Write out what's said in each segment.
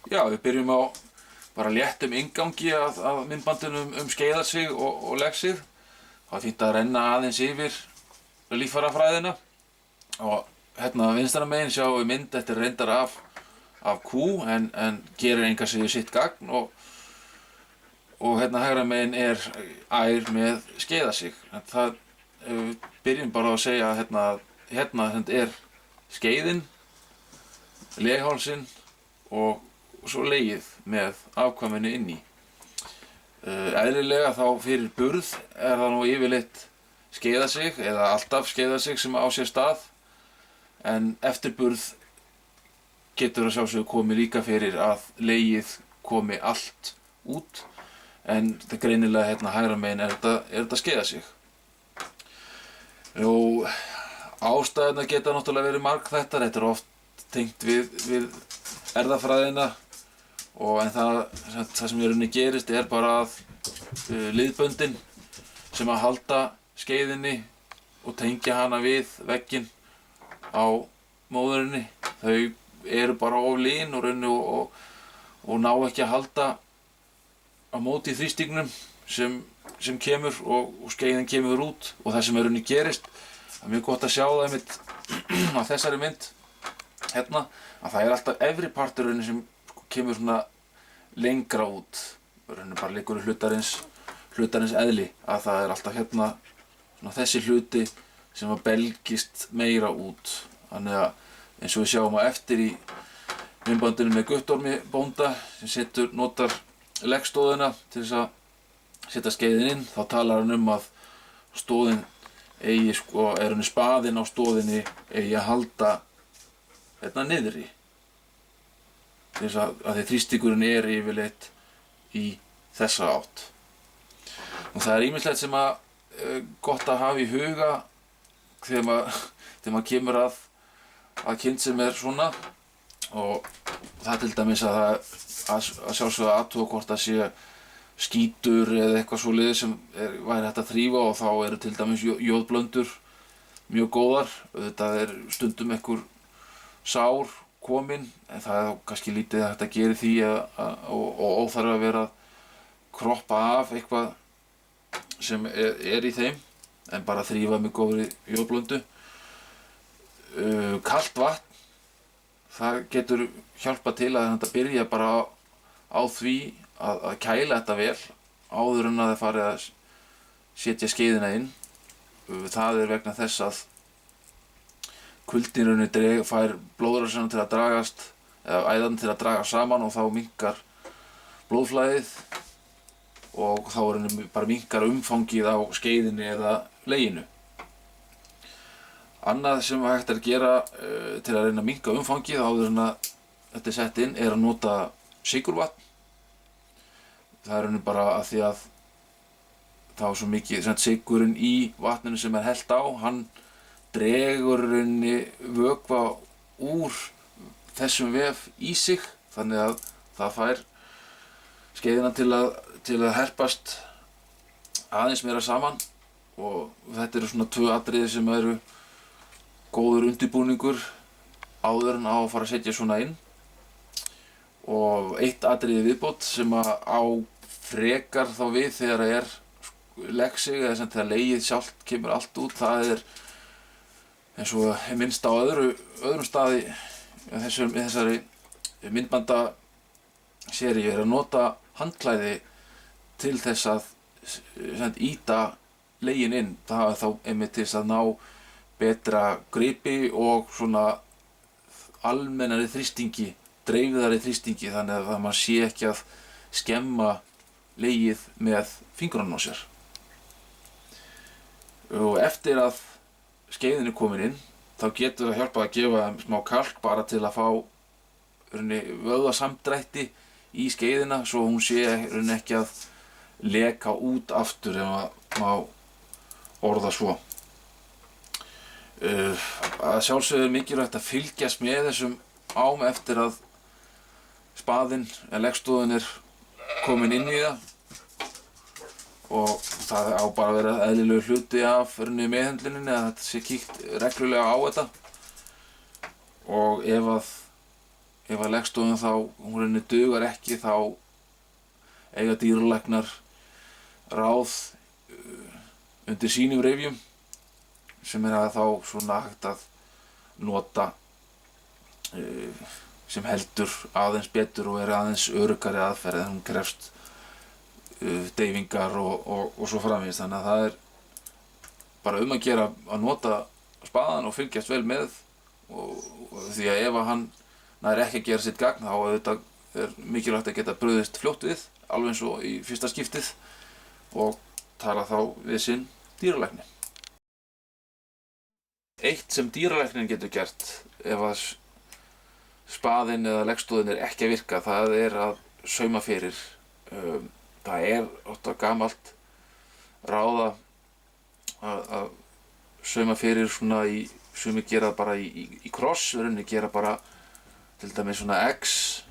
Já, við byrjum á bara léttum inngangi að myndbandinu skeiðarsig og legsig. Það er fínt að renna aðeins yfir líffærafræðina og hérna vinstra megin sjáum við mynd eftir reyndar af kú en gerir enga síður sitt gagn og hérna hægra megin er ær með skeiðarsig. Það byrjum bara að segja að hérna er skeiðin, leghálsinn og svo legið með afkvæminu inn í. Eðlilega þá fyrir burð er það nú yfirleitt skeiðarsig eða alltaf skeiðarsig sem á sér stað en eftir burð getur að sjálfsögðu komið líka fyrir að legið komi allt út en það greinilega hérna hægra megin er þetta skeiðarsig. Ástæðurnar geta náttúrulega verið margþættar, þetta er oft tengt við erfðafræðina en það sem í rauninni gerist er bara að liðböndin sem að halda skeiðinni og tengja hana við vegginn á móðurinni, þau eru bara of lin og ná ekki að halda á móti þrýstingnum sem kemur og skeiðin kemur út og það sem í rauninni gerist. Það er mjög gott að sjá það einmitt á þessari mynd hérna að það er alltaf efri parturinn sem kemur svona lengra út. Rauninni bara liggur í hlutarins eðli að það er alltaf hérna svona þessi hluti sem að belgist meira út. Þannig að eins og við sjáum á eftir í myndbandinu með Guttormi bónda sem notar leggstóðina til þess að setja skeiðin inn, þá talar hann að stóðin eigi spaðinn á stóðinni eigi að halda hérna niðri. Til þess að því þrýstingurinn er yfirleitt í þessa átt. Og það er ýmislegt sem að gott að hafa í huga þegar maður kemur að kind sem er svona og það til dæmis að sjálfsögðu að athuga hvort það sé skítur eða eitthvað svoleiðis sem væri hægt að þrífa og þá eru til dæmis jóðblöndur mjög góðar. Auðvitað er stundum einhver sár komin en það er kannski lítið hægt að gera í því og óþarf að vera að kroppa af eitthvað sem er í þeim en bara þrífa með góðri jóðblöndu. Kalt vatn, það getur hjálpað til að þetta byrja bara á því að kæla þetta vel áður en að það fari að setja skeiðina inn. Það er vegna þess að kuldinn fær blóðrásina til að dragast eða æðarnar til að draga saman og þá minnkar blóðflæðið og þá bara minnkar umfangið á skeiðinni eða leginu. Annað sem hægt er að gera til að reyna að minnka umfangið áður en að þetta er sett inn er að nota sykurvatn. Það er bara að því að þá er svo mikið sykurinn í vatninu sem er hellt á, hann dregur vökva úr þessum vef í sig þannig að það fær skeiðina til að herpast aðeins meira saman og þetta eru svona tvö atriði sem eru góður undirbúningur áður en á að fara að setja svona inn. Og eitt atriði viðbót sem á frekar þá við þegar það er legsig eða sem þegar legið sjálft kemur allt út, það er eins og minnst á öðrum staði í þessari myndbandaseríu er að nota handklæði til þess að ýta leginn inn. Það er þá einmitt til þess að ná betra gripi og svona almennari þrýstingi, dreifiðari þrýstingi þannig að maður sé ekki að skemma legið með fingrunum á sér. Og eftir að skeiðin er komin inn þá getur það hjálpað að gefa þeim smá kalk bara til að fá vöðvasamdrætti í skeiðina svo hún sé ekki að leka út aftur ef maður má orða svo. Að sjálfsögðu er mikilvægt að fylgjast með þessum ám eftir að spaðinn eða leggstóðin er komin inn í það og það á bara að vera eðlilegur hluti af meðhöndluninni að þetta sé kíkt reglulega á þetta og ef að ef að legstofan þá hún rauninni dugar ekki þá eiga dýralæknar ráð undir sínum rifjum sem að þá svona hægt að nota sem heldur aðeins betur og aðeins öruggari aðferð en hún krefst deyfingar og svo framvegis. Þannig að það bara að gera að nota spaðan og fylgjast vel með og því að ef hann nær ekki að gera sitt gagn þá auðvitað mikilvægt að geta brugðist fljótt við alveg eins og í fyrsta skiptið og tala þá við sinn dýralækni. Eitt sem dýralæknin getur gert ef að spaðinn eða leggstóðin ekki að virka, það að sauma fyrir. Það oft gamalt ráð að sauma fyrir svona sumir gera bara í kross, rauninni gera bara til dæmis svona X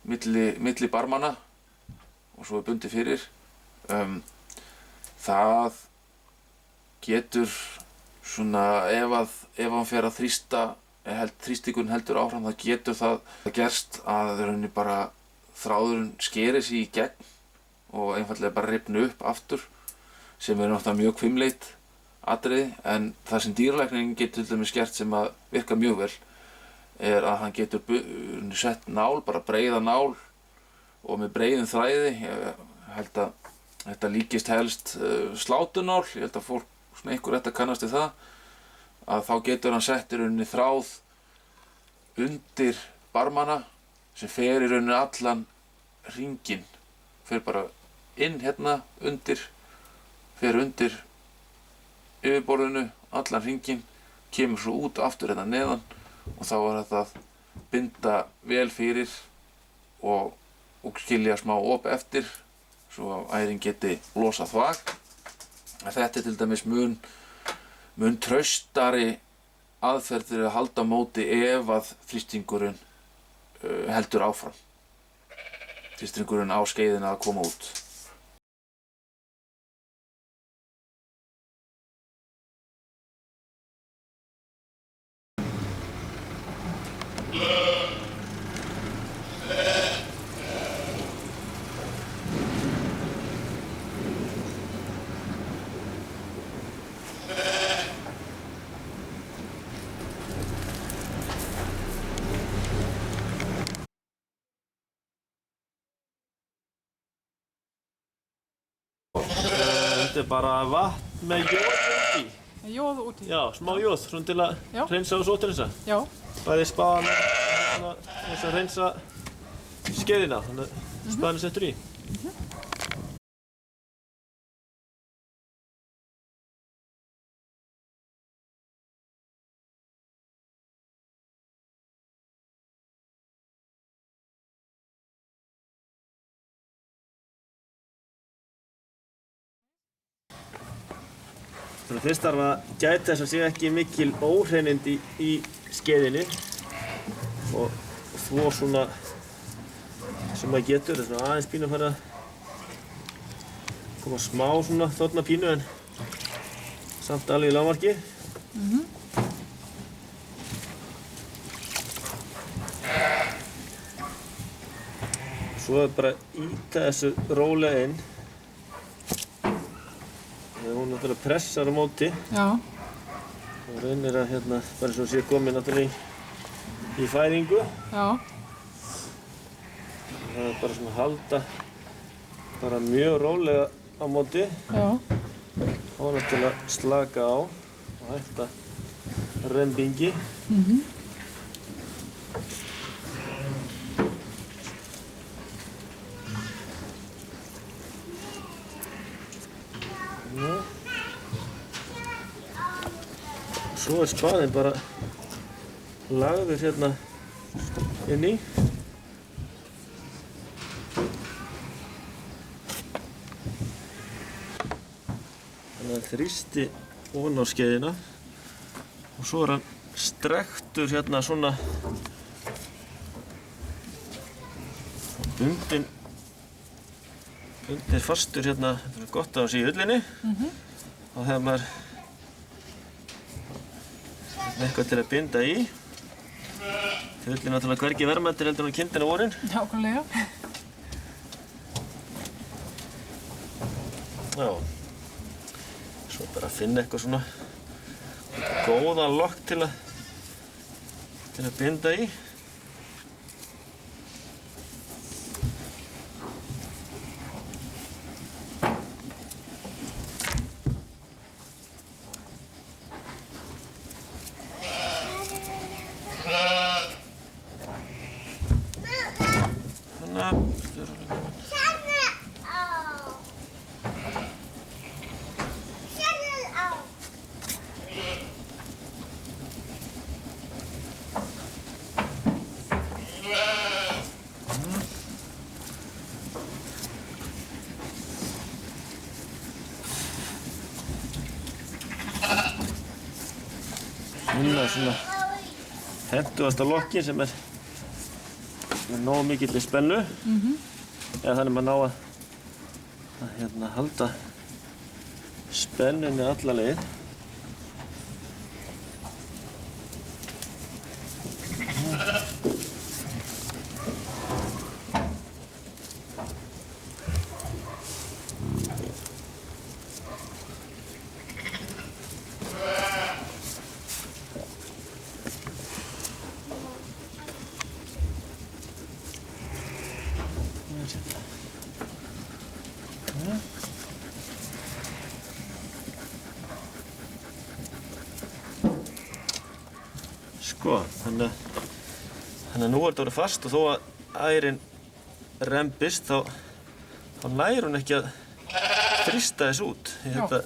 milli barmanna og svo bundið fyrir. Það getur svona ef hann fer að þrýstingurinn heldur áfram, það getur það gerst að rauninni bara þráðurinn skeri sig í gegn og einfaldlega bara rifni upp aftur sem náttúrulega mjög hvimleitt atriði, en það sem dýralæknirinn getur til dæmis gert sem að virka mjög vel að hann getur sett nál, bara breiða nál og með breiðum þræði. Ég held að þetta líkist helst slátunál, ég held að fólk svona einhver ætti að kannast við það, að þá getur hann sett í rauninni þráð undir barmana sem fer í rauninni allan hringinn, fer bara inn hérna undir, fer undir yfirborðinu allan hringinn, kemur svo út aftur hérna neðan og þá þetta að binda vel fyrir og skilja smá op eftir svo að æðin geti losað þvag. Þetta til dæmis mun traustari aðferð til að halda á móti ef að þrýstingurinn heldur áfram. Þrýstingurinn á skeiðina að koma út. Þetta bara vatn með jóð út í. Jóð út í? Já, smá jóð, svona til að hreinsa og sóthreinsa. Já. Bæði spaðan þess að hreinsa skeiðina, þannig að spaðan settur í. Fyrst þarf að gæta þess að sé ekki mikil óhreinindi í skeiðinni og þvo svona sem maður getur. Það er aðeins pínu að fara að koma smá svona þorna pínu en samt alveg í lágmarki. Svo bara ýta þessu rólega inn. Hún náttúrulega pressar á móti. Já. Og reynir að bara eins og sé komin náttúrulega í fæðingu. Já. Það bara svona að halda bara mjög rólega á móti. Já. Og náttúrulega slaka á og hætta rembingi. Svo spaðinn bara lagður hérna inn í. Þannig að þrýsti ofan á skeiðina og svo hann strekktur hérna svona bundinn fastur hérna, þetta gott að það sé í ullinni og þegar maður eitthvað til að binda í Ull er náttúrulega hvergi verðmættir heldur en kindin á vorin. Nákvæmlega. Já. Svo bara að finna eitthvað svona góðan lokk til að binda í. Finna svona hentugasta lokkin sem er nógu mikilli spennu. Eða þannig maður ná að halda spennunni alla leið. Sko, þannig að nú er þetta orðið fast og þó að ærin rembist þá nær hún ekki að þrýsta þess út. Þetta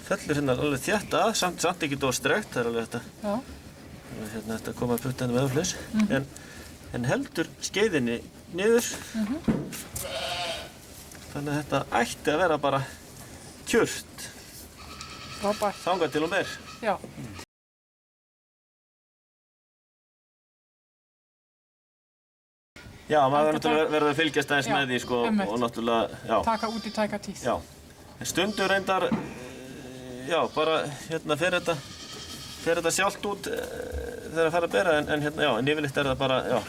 fellur hérna alveg þétt að, samt ekki of strekt, það er alveg þetta að koma að putta henni með öflis. En heldur skeiðinni niður. Þannig að þetta ætti að vera bara kjurt. Frábært. Þangað til og meir. Já. Já, maður verður að fylgjast aðeins með því sko og náttúrulega, já. Taka út í tæka tíð. Já. En stundum reyndar, já, bara fer þetta sjálft út þegar það fer að bera en yfirleitt er það bara, já,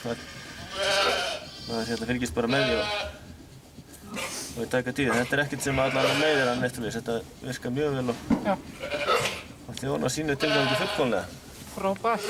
maður fylgist bara með því og í tæka tíð. Þetta er ekkert sem allan leiðir hann eftirvis, þetta virkar mjög vel og þjónar sínu tilgangi fullkomlega. Frábært.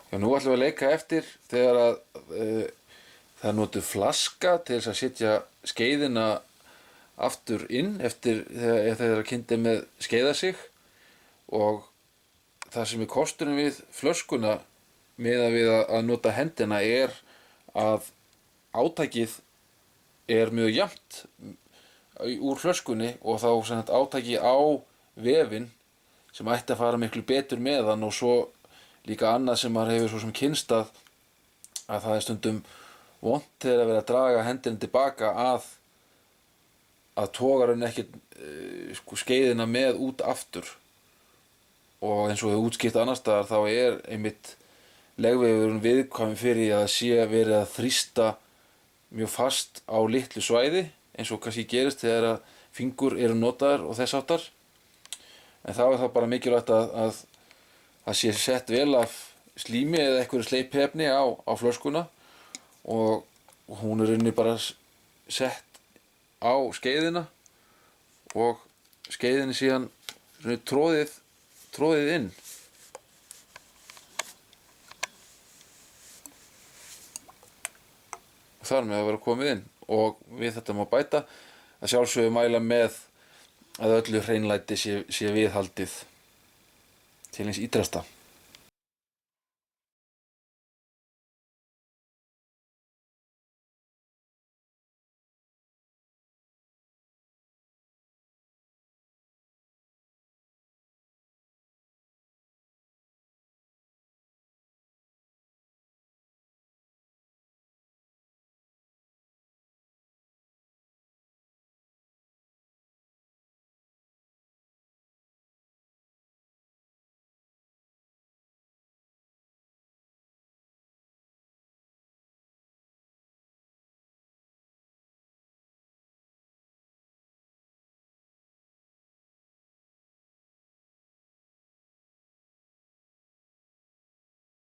Já, nú ætlum við að leika eftir þegar að það er notuð flaska til þess að setja skeiðina aftur inn eftir þegar kindin með skeiðar sig, og það sem er kosturinn við flöskuna miðað við að nota hendina er að átakið er mjög jafnt úr flöskunni, og þá sem sagt átakið á vefinn sem ætti að fara miklu betur með hann. Og svo líka annað sem maður hefur svo sem kynnst að það er stundum vont þegar að vera að draga hendina tilbaka að togar hann ekki skeiðina með út aftur. Og eins og við útskipt annars staðar þá er einmitt legvegurinn viðkvæmur fyrir að sé verið að þrýsta mjög fast á litlu svæði, eins og kannski gerist þegar að fingur eru notaðar og þess háttar. En þá er það bara mikilvægt að sé sett vel af slími eða einhverju sleipefni á flöskuna, og hún er inni bara sett á skeiðina og skeiðinni síðan tróðið inn. Og þar með að vera komið inn, og við þetta má bæta að sjálfsögðu mæla með að öllu hreinlæti sé viðhaldið til hins ýtrasta.